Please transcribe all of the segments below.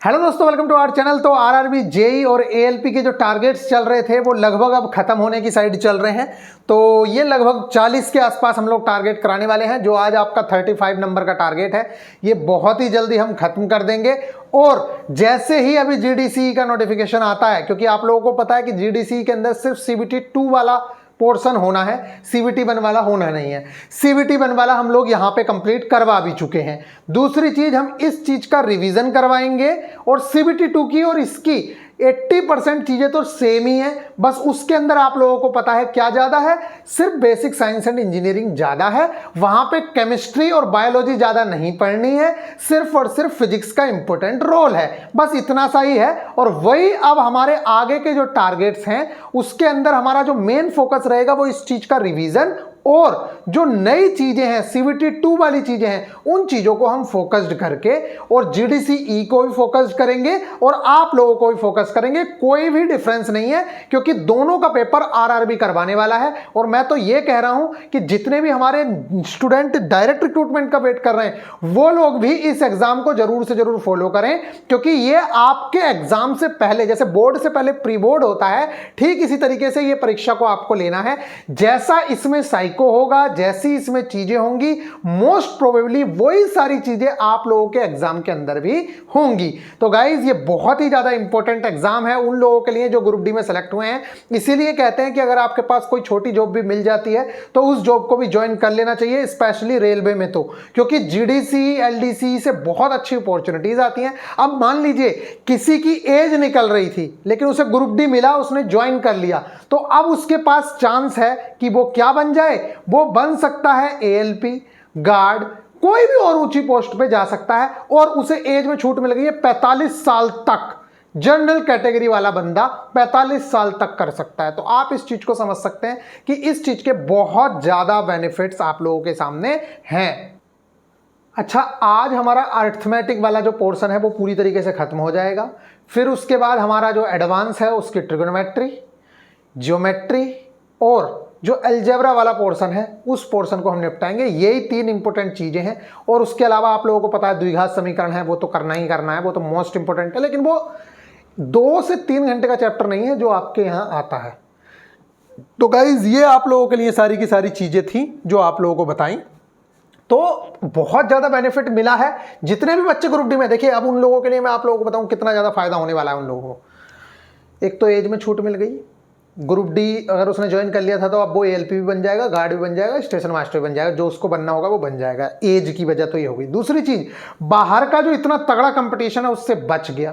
Hello दोस्तों, welcome to our channel. तो RRB, JEE और एएलपी के जो टारगेट्स चल रहे थे वो लगभग अब खत्म होने की साइड चल रहे हैं। तो ये लगभग 40 के आसपास हम लोग टारगेट कराने वाले हैं। जो आज आपका 35 नंबर का टारगेट है ये बहुत ही जल्दी हम खत्म कर देंगे। और जैसे ही अभी जीडीसी का नोटिफिकेशन आता है, क्योंकि आप लोगों को पता है कि जीडीसी के अंदर सिर्फ सीबीटी 2 वाला पोर्शन होना है, सीबीटी 1 वाला होना नहीं है। सीबीटी 1 वाला हम लोग यहां पे कंप्लीट करवा भी चुके हैं। दूसरी चीज, हम इस चीज का रिवीजन करवाएंगे और सीबीटी 2 की और इसकी 80% चीजें तो सेम ही है। बस उसके अंदर आप लोगों को पता है क्या ज्यादा है, सिर्फ बेसिक साइंस एंड इंजीनियरिंग ज्यादा है। वहां पे केमिस्ट्री और बायोलॉजी ज्यादा नहीं पढ़नी है, सिर्फ और सिर्फ फिजिक्स का इंपॉर्टेंट रोल है। बस इतना सा ही है। और वही अब हमारे आगे के जो टारगेट्स हैं उसके अंदर हमारा जो मेन फोकस रहेगा वो इस चीज का रिवीजन और जो नई चीजें हैं, सीबीटी 2 वाली चीजें हैं, उन चीजों को हम फोकस्ड करके और जीडीसी को भी फोकस्ड करेंगे और आप लोगों को भी फोकस करेंगे। कोई भी डिफरेंस नहीं है, क्योंकि दोनों का पेपर आरआरबी करवाने वाला है। और मैं तो ये कह रहा हूं कि जितने भी हमारे स्टूडेंट डायरेक्ट रिक्रूटमेंट का वेट कर रहे हैं वो लोग भी इस एग्जाम को जरूर से जरूर फॉलो करें, क्योंकि ये आपके एग्जाम से पहले, जैसे बोर्ड से पहले प्री बोर्ड होता है, ठीक इसी तरीके से ये परीक्षा को आपको लेना है। जैसा इसमें को होगा, जैसी इसमें चीजें होंगी, मोस्ट प्रोबेबली वही सारी चीजें आप लोगों के एग्जाम के अंदर भी होंगी। तो गाइज ये बहुत ही ज्यादा इंपॉर्टेंट एग्जाम है उन लोगों के लिए जो ग्रुप डी में सेलेक्ट हुए हैं। इसीलिए कहते हैं कि अगर आपके पास कोई छोटी जॉब भी मिल जाती है तो उस जॉब को भी ज्वाइन कर लेना चाहिए, स्पेशली रेलवे में। तो क्योंकि जीडीसी एलडीसी से बहुत अच्छी अपॉर्चुनिटीज आती हैं। अब मान लीजिए किसी की एज निकल रही थी लेकिन उसे ग्रुप डी मिला, उसने ज्वाइन कर लिया, तो अब उसके पास चांस है कि वो क्या बन जाए, वो बन सकता है एएलपी, गार्ड, कोई भी और ऊंची पोस्ट पे जा सकता है। और उसे एज में छूट मिल गई है 45 साल तक। जनरल कैटेगरी वाला बंदा 45 साल तक कर सकता है। तो आप इस चीज को समझ सकते हैं कि इस चीज के बहुत ज्यादा बेनिफिट्स आप लोगों के सामने हैं। अच्छा, आज हमारा अर्थमेटिक वाला जो पोर्शन है वो पूरी तरीके से खत्म हो जाएगा। फिर उसके बाद हमारा जो एडवांस है उसकी ट्रिगोनोमेट्री, ज्योमेट्री और जो अलजेब्रा वाला पोर्शन है उस पोर्शन को हम निपटाएंगे। यही 3 इंपॉर्टेंट चीजें हैं। और उसके अलावा आप लोगों को पता है द्विघात समीकरण है, वो तो करना ही करना है, वो तो मोस्ट इंपॉर्टेंट है। लेकिन वो 2 से 3 घंटे का चैप्टर नहीं है जो आपके यहाँ आता है। तो गाइज ये आप लोगों के लिए सारी की सारी चीजें थी जो आप लोगों को बताई। तो बहुत ज्यादा बेनिफिट मिला है जितने भी बच्चे ग्रुप डी में। देखिए अब उन लोगों के लिए मैं आप लोगों को बताऊं कितना ज्यादा फायदा होने वाला है उन लोगों को। एक तो एज में छूट मिल गई, ग्रुप डी अगर उसने ज्वाइन कर लिया था तो अब वो एएलपी भी बन जाएगा, गार्ड भी बन जाएगा, स्टेशन मास्टर भी बन जाएगा, जो उसको बनना होगा वो बन जाएगा। एज की वजह तो ये होगी। दूसरी चीज, बाहर का जो इतना तगड़ा कंपटीशन है उससे बच गया,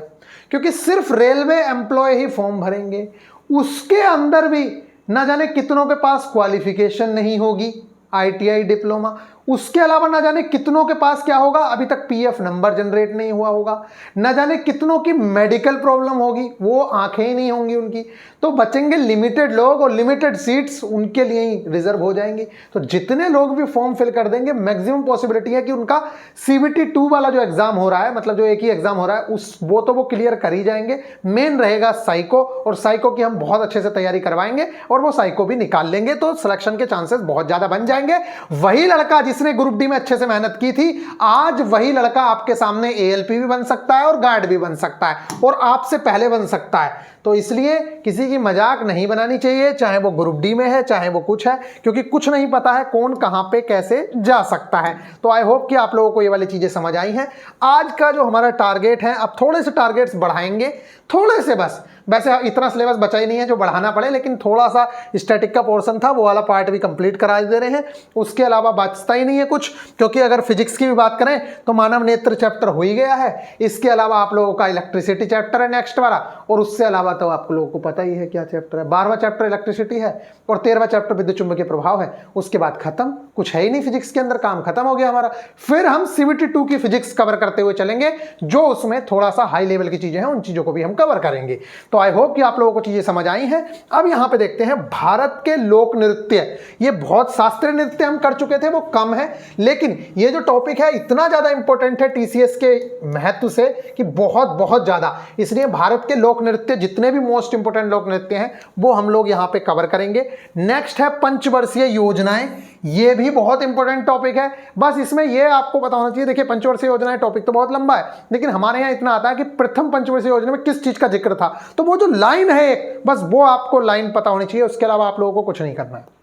क्योंकि सिर्फ रेलवे एम्प्लॉय ही फॉर्म भरेंगे। उसके अंदर भी ना जाने कितनों के पास क्वालिफिकेशन नहीं होगी, आईटीआई डिप्लोमा। उसके अलावा ना जाने कितनों के पास क्या होगा, अभी तक पीएफ नंबर जनरेट नहीं हुआ होगा। ना जाने कितनों की मेडिकल प्रॉब्लम होगी, वो आंखें ही नहीं होंगी उनकी। तो बचेंगे लिमिटेड लोग और लिमिटेड सीट्स उनके लिए ही रिजर्व हो जाएंगी। तो जितने लोग भी फॉर्म फिल कर देंगे, मैक्सिमम पॉसिबिलिटी है कि उनका सीबीटी 2 वाला जो एग्जाम हो रहा है, मतलब जो एक ही एग्जाम हो रहा है, वो क्लियर कर ही जाएंगे। मेन रहेगा साइको, और साइको की हम बहुत अच्छे से तैयारी करवाएंगे और वो साइको भी निकाल लेंगे। तो सिलेक्शन के चांसेस बहुत ज्यादा बन जाएंगे। वही लड़का जिसने ग्रुप डी में अच्छे से मेहनत की थी, आज वही लड़का आपके सामने एएलपी भी बन सकता है और गार्ड भी बन सकता है, और आपसे पहले बन सकता है। तो इसलिए किसी की मजाक नहीं बनानी चाहिए, चाहे वो ग्रुप डी में है चाहे वो कुछ है, क्योंकि कुछ नहीं पता है कौन कहां पे कैसे जा सकता है। तो आई होप कि आप लोगों को ये वाली चीजें समझ आई हैं। आज का जो हमारा टारगेट है, अब थोड़े से टारगेट्स बढ़ाएंगे, थोड़े से बस। वैसे इतना सिलेबस बचा ही नहीं है जो बढ़ाना पड़े, लेकिन थोड़ा सा स्टैटिक का पोर्शन था, वो वाला पार्ट भी कंप्लीट करा दे रहे हैं। उसके अलावा बचता ही नहीं है कुछ, क्योंकि अगर फिजिक्स की भी बात करें तो मानव नेत्र चैप्टर हो ही गया है। इसके अलावा आप लोगों का इलेक्ट्रिसिटी चैप्टर है नेक्स्ट वाला, और उससे अलावा तो आप लोगों को पता ही है क्या चैप्टर है। 12वां चैप्टर इलेक्ट्रिसिटी है और 13वां चैप्टर विद्युत चुंबकीय प्रभाव है। उसके बाद खत्म, कुछ है ही नहीं फिजिक्स के अंदर, काम खत्म हो गया हमारा। फिर हम सीबीटी 2 की फिजिक्स कवर करते हुए चलेंगे, जो उसमें थोड़ा सा हाई लेवल की चीजें हैं, उन चीजों को भी हम कवर करेंगे। तो आई होप कि आप लोगों को चीजें समझ आई हैं। अब यहां पे देखते हैं भारत के लोक नृत्य। ये बहुत शास्त्रीय नृत्य हम कर चुके थे, वो कम है, लेकिन ये जो टॉपिक है इतना ज्यादा इंपॉर्टेंट है टीसीएस के महत्व से कि बहुत बहुत ज्यादा। इसलिए भारत के लोक नृत्य, जितने भी मोस्ट इंपॉर्टेंट लोक नृत्य हैं, वो हम लोग यहां पे कवर करेंगे। नेक्स्ट है पंचवर्षीय योजनाएं। ये भी बहुत इंपॉर्टेंट टॉपिक है। बस इसमें ये आपको पता होना चाहिए, देखिए पंचवर्षीय योजना टॉपिक तो बहुत लंबा है, लेकिन हमारे यहाँ इतना आता है कि प्रथम पंचवर्षीय योजना में किस चीज का जिक्र था, तो वो जो लाइन है एक, बस वो आपको लाइन पता होनी चाहिए, उसके अलावा आप लोगों को कुछ नहीं करना है।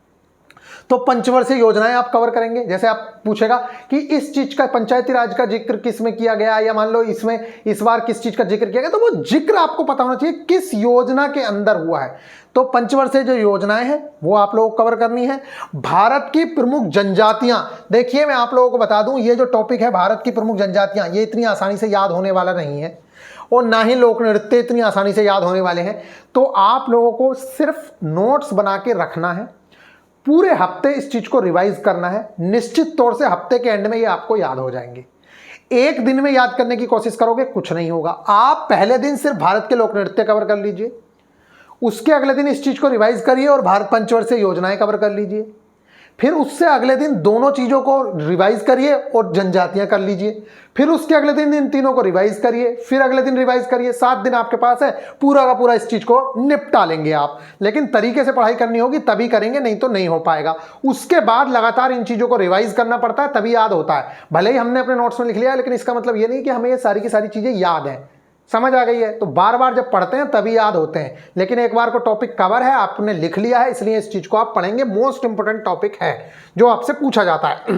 तो पंचवर्षीय योजनाएं आप कवर करेंगे। जैसे आप पूछेगा कि इस चीज का पंचायती राज का जिक्र किस में किया गया, या मान लो इसमें इस बार किस चीज का जिक्र किया गया, तो वो जिक्र आपको पता होना चाहिए किस योजना के अंदर हुआ है। तो पंचवर्षीय जो योजनाएं हैं वो आप लोगों को कवर करनी है। भारत की प्रमुख जनजातियां, देखिए मैं आप लोगों को बता दूं, ये जो टॉपिक है भारत की प्रमुख जनजातियां, ये इतनी आसानी से याद होने वाला नहीं है, और ना ही लोक नृत्य इतनी आसानी से याद होने वाले हैं। तो आप लोगों को सिर्फ नोट्स बना के रखना है, पूरे हफ्ते इस चीज को रिवाइज करना है, निश्चित तौर से हफ्ते के एंड में ये आपको याद हो जाएंगे। एक दिन में याद करने की कोशिश करोगे कुछ नहीं होगा। आप पहले दिन सिर्फ भारत के लोक नृत्य कवर कर लीजिए, उसके अगले दिन इस चीज को रिवाइज करिए और भारत पंचवर्षीय योजनाएं कवर कर लीजिए, फिर उससे अगले दिन दोनों चीजों को रिवाइज करिए और जनजातियां कर लीजिए, फिर उसके अगले दिन इन तीनों को रिवाइज करिए, फिर अगले दिन रिवाइज करिए। 7 दिन आपके पास है, पूरा का पूरा इस चीज को निपटा लेंगे आप। लेकिन तरीके से पढ़ाई करनी होगी तभी करेंगे, नहीं तो नहीं हो पाएगा। उसके बाद लगातार इन चीजों को रिवाइज करना पड़ता है, तभी याद होता है। भले ही हमने अपने नोट्स में लिख लिया है, लेकिन इसका मतलब ये नहीं कि हमें ये सारी की सारी चीजें याद है। समझ आ गई है? तो बार बार जब पढ़ते हैं तभी याद होते हैं, लेकिन एक बार को टॉपिक कवर है, आपने लिख लिया है, इसलिए इस चीज को आप पढ़ेंगे। मोस्ट इंपोर्टेंट टॉपिक है जो आपसे पूछा जाता है।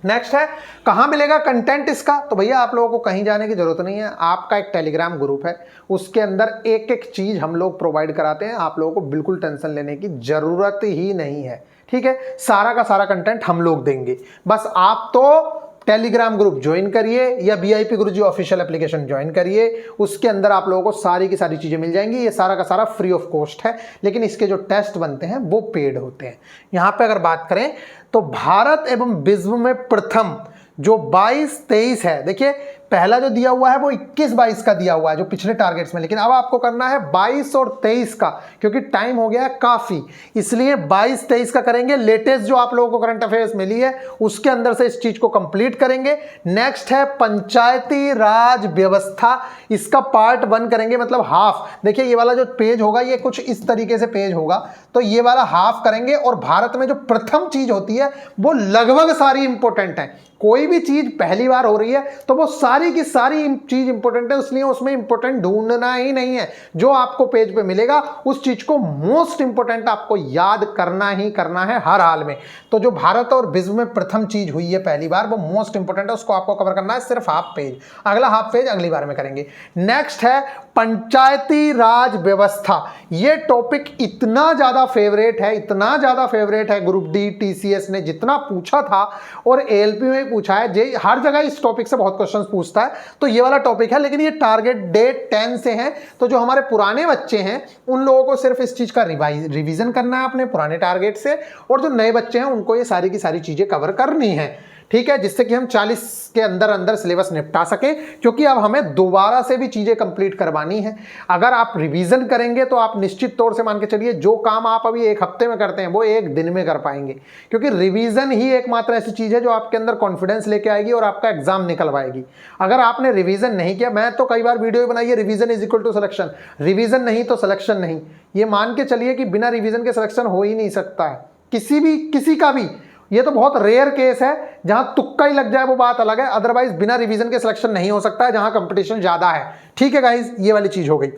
नेक्स्ट है, कहां मिलेगा कंटेंट इसका? तो भैया आप लोगों को कहीं जाने की जरूरत नहीं है, आपका एक टेलीग्राम ग्रुप है, उसके अंदर एक एक चीज हम लोग प्रोवाइड कराते हैं। आप लोगों को बिल्कुल टेंशन लेने की जरूरत ही नहीं है, ठीक है? सारा का सारा कंटेंट हम लोग देंगे, बस आप तो टेलीग्राम ग्रुप ज्वाइन करिए या VIP गुरुजी ऑफिशियल एप्लीकेशन ज्वाइन करिए, उसके अंदर आप लोगों को सारी की सारी चीजें मिल जाएंगी। ये सारा का सारा फ्री ऑफ कॉस्ट है, लेकिन इसके जो टेस्ट बनते हैं वो पेड होते हैं। यहां पे अगर बात करें तो भारत एवं विश्व में प्रथम जो 22-23 है, देखिए पहला जो दिया हुआ है वो 21-22 का दिया हुआ है जो पिछले टारगेट्स में, लेकिन अब आपको करना है 22 और 23 का, क्योंकि टाइम हो गया है काफी, इसलिए 22-23 का करेंगे। लेटेस्ट जो आप लोगों को करंट अफेयर्स मिली है उसके अंदर से इस चीज को कंप्लीट करेंगे। नेक्स्ट है पंचायती राज व्यवस्था, इसका पार्ट 1 करेंगे, मतलब हाफ। देखिए ये वाला जो पेज होगा ये कुछ इस तरीके से पेज होगा, तो ये वाला हाफ करेंगे। और भारत में जो प्रथम चीज होती है वो लगभग सारी इंपॉर्टेंट है। कोई भी चीज पहली बार हो रही है तो वो सारी की सारी चीज इंपॉर्टेंट है, इसलिए उसमें इंपॉर्टेंट ढूंढना ही नहीं है। जो आपको पेज पे मिलेगा उस चीज को मोस्ट इंपॉर्टेंट आपको याद करना ही करना है हर हाल में। तो जो भारत और विश्व में प्रथम चीज हुई है पहली बार, वो मोस्ट इंपॉर्टेंट है, उसको आपको कवर करना है सिर्फ हाफ पेज। अगला हाफ पेज अगली बार में करेंगे। नेक्स्ट है पंचायती राज व्यवस्था। ये टॉपिक इतना ज्यादा फेवरेट है, इतना ज्यादा फेवरेट है, ग्रुप डी TCS ने जितना पूछा था और ALP में पूछा है, जे हर जगह इस टॉपिक से बहुत क्वेश्चंस पूछता है, तो ये वाला टॉपिक है। लेकिन ये टारगेट डेट 10 से है, तो जो हमारे पुराने बच्चे हैं उन लोगों को सिर्फ इस चीज का रिवीजन करना है अपने पुराने टारगेट से, और जो नए बच्चे हैं उनको ये सारी की सारी चीजें कवर करनी है, ठीक है? जिससे कि हम 40 के अंदर अंदर सिलेबस निपटा सकें, क्योंकि अब हमें दोबारा से भी चीजें कंप्लीट करवानी है। अगर आप रिवीजन करेंगे तो आप निश्चित तौर से मान के चलिए जो काम आप अभी एक हफ्ते में करते हैं वो एक दिन में कर पाएंगे, क्योंकि रिवीजन ही एकमात्र ऐसी चीज है जो आपके अंदर कॉन्फिडेंस लेके आएगी और आपका एग्जाम निकलवाएगी। अगर आपने रिवीजन नहीं किया, मैं तो कई बार वीडियो बनाई है, revision is equal to selection, revision नहीं तो सिलेक्शन नहीं। ये मान के चलिए कि बिना रिवीजन के सिलेक्शन हो ही नहीं सकता है, किसी का भी। ये तो बहुत रेयर केस है जहां तुक्का ही लग जाए, वो बात अलग है, अदरवाइज बिना रिवीजन के सिलेक्शन नहीं हो सकता है जहां कंपटीशन ज्यादा है, ठीक है गाइस? ये वाली चीज हो गई।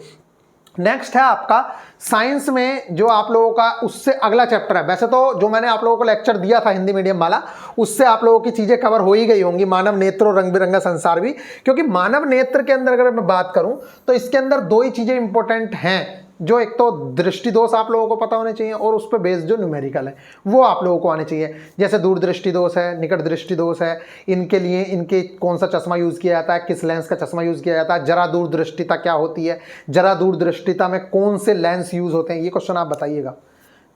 नेक्स्ट है आपका साइंस में जो आप लोगों का उससे अगला चैप्टर है। वैसे तो जो मैंने आप लोगों को लेक्चर दिया था हिंदी मीडियम वाला, उससे आप लोगों की चीजें कवर हो ही गई होंगी, मानव नेत्र और रंग बिरंगा संसार भी। क्योंकि मानव नेत्र के अंदर अगर मैं बात करूं तो इसके अंदर 2 ही चीजें इंपॉर्टेंट हैं, जो एक तो दृष्टि दोष आप लोगों को पता होने चाहिए, और उस पर बेस्ड जो न्यूमेरिकल है वो आप लोगों को आने चाहिए। जैसे दूर दृष्टि दोष है, निकट दृष्टि दोष है, इनके लिए इनके कौन सा चश्मा यूज किया जाता है, किस लेंस का चश्मा यूज किया जाता है, जरा दूर दृष्टिता क्या होती है, जरा दूर दृष्टिता में कौन से लेंस यूज होते हैं, ये क्वेश्चन आप बताइएगा।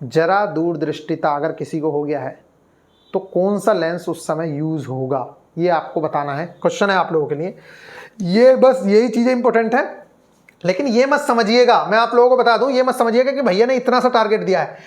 जरा दूर दृष्टिता अगर किसी को हो गया है तो कौन सा लेंस उस समय यूज होगा, ये आपको बताना है, क्वेश्चन है आप लोगों के लिए। ये बस यही चीजें इंपॉर्टेंट है। लेकिन ये मत समझिएगा, मैं आप लोगों को बता दूं, ये मत समझिएगा कि भैया ने इतना सा टारगेट दिया है।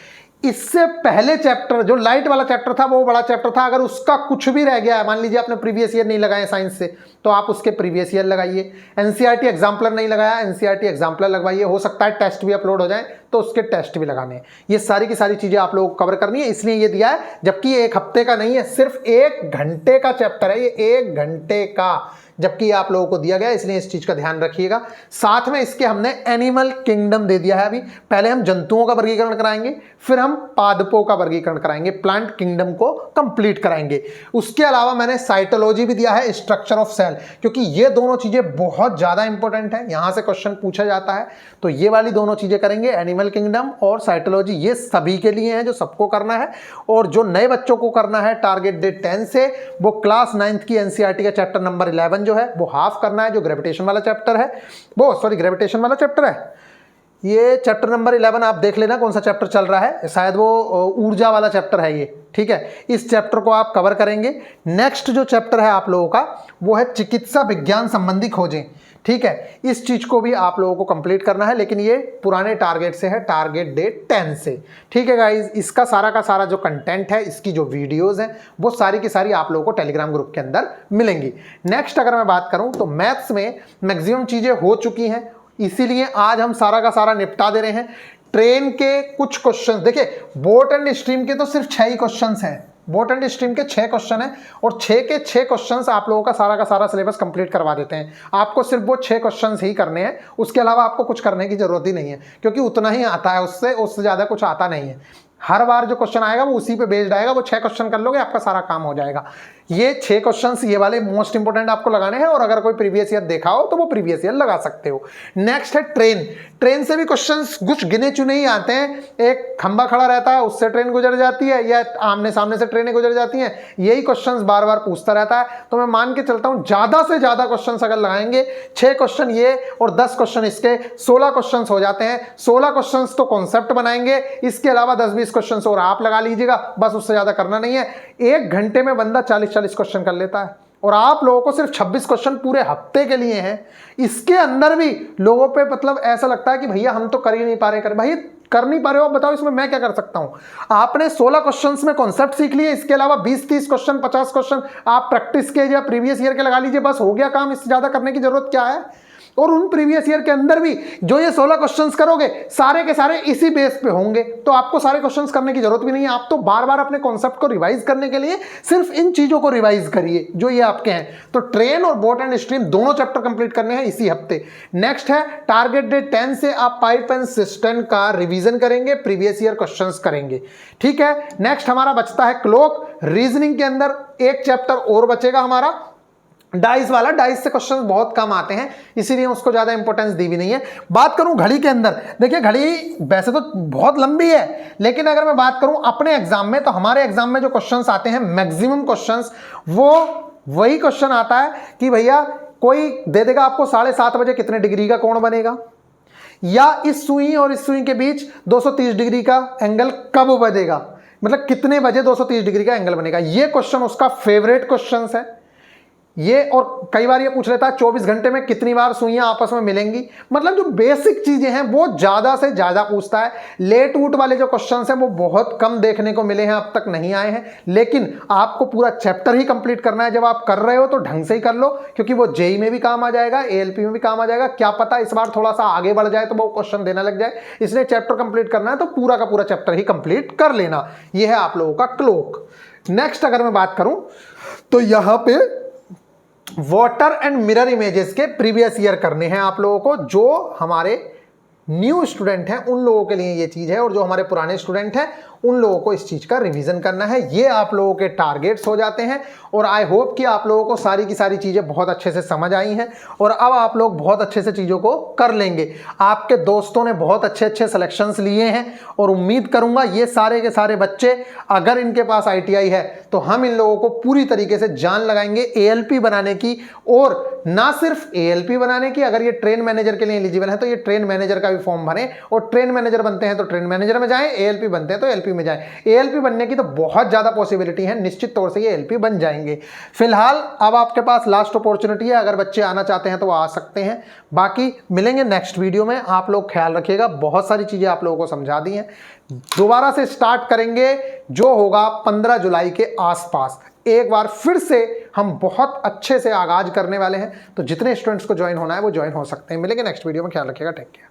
इससे पहले चैप्टर जो लाइट वाला चैप्टर था वो बड़ा चैप्टर था, अगर उसका कुछ भी रह गया है, मान लीजिए आपने प्रीवियस ईयर नहीं लगाए साइंस से, तो आप उसके प्रीवियस ईयर लगाइए। एनसीईआरटी एग्जाम्पलर नहीं लगाया, एनसीईआरटी एग्जाम्पलर लगवाइए। हो सकता है टेस्ट भी अपलोड हो जाए तो उसके टेस्ट भी लगाने हैं। ये सारी की सारी चीजें आप लोगों को कवर करनी है, इसलिए ये दिया है। जबकि ये 1 हफ्ते का नहीं है, सिर्फ 1 घंटे का चैप्टर है, ये 1 घंटे का, जबकि आप लोगों को दिया गया, इसलिए इस चीज का ध्यान रखिएगा। साथ में इसके हमने एनिमल किंगडम दे दिया है। अभी पहले हम जंतुओं का वर्गीकरण कराएंगे, फिर हम पादपों का वर्गीकरण कराएंगे, प्लांट किंगडम को कंप्लीट कराएंगे। उसके अलावा मैंने साइटोलॉजी भी दिया है, स्ट्रक्चर ऑफ सेल, क्योंकि ये दोनों चीजें बहुत ज्यादा इंपॉर्टेंट है, यहां से क्वेश्चन पूछा जाता है। तो ये वाली दोनों चीजें करेंगे, एनिमल किंगडम और साइटोलॉजी। ये सभी के लिए है, जो सबको करना है। और जो नए बच्चों को करना है टारगेट डेट 10 से, वो क्लास 9th की एनसीईआरटी का चैप्टर नंबर 11 जो है वो हाफ करना है। जो ग्रेविटेशन वाला चैप्टर है वो, सॉरी ग्रेविटेशन वाला चैप्टर है, ये चैप्टर नंबर 11 आप देख लेना कौन सा चैप्टर चल रहा है, शायद वो ऊर्जा वाला चैप्टर है ये, ठीक है। इस चैप्टर को आप कवर करेंगे। नेक्स्ट जो चैप्टर है आप लोगों का वो है चिकित्सा विज्ञान संबंधी खोजें, ठीक है। इस चीज को भी आप लोगों को कंप्लीट करना है, लेकिन ये पुराने टारगेट से है, टारगेट डेट 10 से, ठीक है गाइज। इसका सारा का सारा जो कंटेंट है, इसकी जो वीडियोस हैं, वो सारी की सारी आप लोगों को टेलीग्राम ग्रुप के अंदर मिलेंगी। नेक्स्ट अगर मैं बात करूं तो मैथ्स में मैक्सिमम चीजें हो चुकी हैं, इसीलिए आज हम सारा का सारा निपटा दे रहे हैं। ट्रेन के कुछ क्वेश्चन देखिए, बोट एंड स्ट्रीम के तो सिर्फ 6 ही क्वेश्चन हैं, बोट एंड स्ट्रीम के 6 क्वेश्चन हैं, और 6 के 6 क्वेश्चंस आप लोगों का सारा सिलेबस कंप्लीट करवा देते हैं। आपको सिर्फ वो 6 क्वेश्चंस ही करने हैं, उसके अलावा आपको कुछ करने की जरूरत ही नहीं है, क्योंकि उतना ही आता है, उससे ज़्यादा कुछ आता नहीं है। हर बार जो क्वेश्चन आएगा वो उसी पे बेस्ड आएगा, वो 6 क्वेश्चन कर लोगे, आपका सारा काम हो जाएगा। ये 6 क्वेश्चंस ये वाले मोस्ट इंपोर्टेंट आपको लगाने हैं, और अगर कोई प्रीवियस ईयर देखा हो तो वो प्रीवियस ईयर लगा सकते हो। नेक्स्ट है ट्रेन। ट्रेन से भी क्वेश्चंस कुछ गिने चुने ही आते हैं। एक खंबा खड़ा रहता है, उससे ट्रेन गुजर जाती है, या आमने सामने से ट्रेनें गुजर जाती हैं, यही क्वेश्चंस बार बार पूछता रहता है। तो मैं मान के चलता हूं ज्यादा से ज्यादा क्वेश्चंस अगर लगाएंगे, 6 क्वेश्चन ये और 10 क्वेश्चन इसके, 16 क्वेश्चन हो जाते हैं। 16 क्वेश्चन तो कॉन्सेप्ट बनाएंगे, इसके अलावा 10-20 क्वेश्चन और आप लगा लीजिएगा, बस उससे ज्यादा करना नहीं है। 1 घंटे में बंदा 40-40 क्वेश्चन कर लेता है, और आप लोगों को सिर्फ 26 क्वेश्चन पूरे हफ्ते के लिए हैं। इसके अंदर भी लोगों पे मतलब ऐसा लगता है कि भैया हम तो कर ही नहीं पा रहे। भाई कर नहीं पा रहे हो, आप बताओ इसमें मैं क्या कर सकता हूं। आपने 16 क्वेश्चंस में कॉन्सेप्ट सीख लिए, इसके अलावा 20-30 क्वेश्चन 50 क्वेश्चन आप प्रैक्टिस के या प्रीवियस ईयर के लगा लीजिए, बस हो गया काम। इससे ज्यादा करने की जरूरत क्या है। और उन प्रीवियस ईयर के अंदर भी जो ये 16 क्वेश्चंस करोगे, सारे के सारे इसी बेस पे होंगे, तो आपको सारे क्वेश्चंस करने की जरूरत भी नहीं है। आप तो बार बार अपने कॉन्सेप्ट को रिवाइज करने के लिए सिर्फ इन चीजों को रिवाइज करिए जो ये आपके हैं। तो ट्रेन और बोट एंड स्ट्रीम दोनों चैप्टर कंप्लीट करने हैं इसी हफ्ते। नेक्स्ट है टारगेट डेट 10 से आप पाइप एंड सिस्टम का रिवीजन करेंगे, प्रीवियस ईयर क्वेश्चंस करेंगे, ठीक है। नेक्स्ट हमारा बचता है क्लॉक। रीजनिंग के अंदर एक चैप्टर और बचेगा हमारा, डाइस वाला। डाइस से क्वेश्चंस बहुत कम आते हैं, इसीलिए उसको ज्यादा इंपॉर्टेंस दी भी नहीं है। बात करूं घड़ी के अंदर, देखिए घड़ी वैसे तो बहुत लंबी है, लेकिन अगर मैं बात करूं अपने एग्जाम में, तो हमारे एग्जाम में जो क्वेश्चंस आते हैं मैक्सिमम क्वेश्चंस, वो वही क्वेश्चन आता है कि भैया कोई दे देगा आपको 7:30 बजे कितने डिग्री का कोण बनेगा, या इस सुई और इस सुई के बीच 230 डिग्री का एंगल कब बनेगा, मतलब कितने बजे 230 डिग्री का एंगल बनेगा। ये क्वेश्चन उसका फेवरेट क्वेश्चन है ये। और कई बार ये पूछ लेता है 24 घंटे में कितनी बार सुइयां आपस में मिलेंगी। मतलब जो बेसिक चीजें हैं वो ज्यादा से ज्यादा पूछता है। लेट वूट वाले जो क्वेश्चंस हैं वो बहुत कम देखने को मिले हैं, अब तक नहीं आए हैं। लेकिन आपको पूरा चैप्टर ही कंप्लीट करना है। जब आप कर रहे हो तो ढंग से ही कर लो, क्योंकि वो जेई में भी काम आ जाएगा, एएलपी में भी काम आ जाएगा। क्या पता इस बार थोड़ा सा आगे बढ़ जाए तो वो क्वेश्चन देने लग जाए। इसलिए चैप्टर कंप्लीट करना है तो पूरा का पूरा चैप्टर ही कंप्लीट कर लेना। यह है आप लोगों का क्लॉक। नेक्स्ट अगर मैं बात करूं तो यहां पे वाटर एंड मिरर इमेजेस के प्रीवियस ईयर करने हैं आप लोगों को। जो हमारे न्यू स्टूडेंट हैं उन लोगों के लिए ये चीज है, और जो हमारे पुराने स्टूडेंट हैं उन लोगों को इस चीज का रिवीजन करना है। ये आप लोगों के टारगेट्स हो जाते हैं। और आई होप कि आप लोगों को सारी की सारी चीजें बहुत अच्छे से समझ आई हैं, और अब आप लोग बहुत अच्छे से चीजों को कर लेंगे। आपके दोस्तों ने बहुत अच्छे अच्छे सिलेक्शंस लिए हैं, और उम्मीद करूंगा ये सारे के सारे बच्चे, अगर इनके पास ITI है तो हम इन लोगों को पूरी तरीके से जान लगाएंगे ALP बनाने की। और ना सिर्फ ALP बनाने की, अगर ये ट्रेन मैनेजर के लिए एलिजिबल है तो ये ट्रेन मैनेजर का भी फॉर्म भरें, और ट्रेन मैनेजर बनते हैं तो ट्रेन मैनेजर में जाएं, ALP बनते हैं तो ALP एएलपी में जाएं। एएलपी बनने की तो बहुत ज़्यादा पॉसिबिलिटी है, निश्चित तौर से ये एएलपी बन जाएंगे। फिलहाल अब आपके पास लास्ट अपॉर्चुनिटी है, अगर बच्चे आना चाहते हैं तो वो आ सकते हैं। बाकी मिलेंगे नेक्स्ट वीडियो में, आप लोग ख्याल रखिएगा, बहुत सारी चीज़ें आप लोगों को समझा दी हैं। दोबारा से स्टार्ट करेंगे जो होगा 15 जुलाई के आसपास। एक बार फिर से हम बहुत अच्छे से आगाज करने वाले हैं, तो जितने स्टूडेंट्स को ज्वाइन होना है वो ज्वाइन हो सकते हैं। मिलेंगे नेक्स्ट वीडियो में, ख्याल रखिएगा, टेक केयर।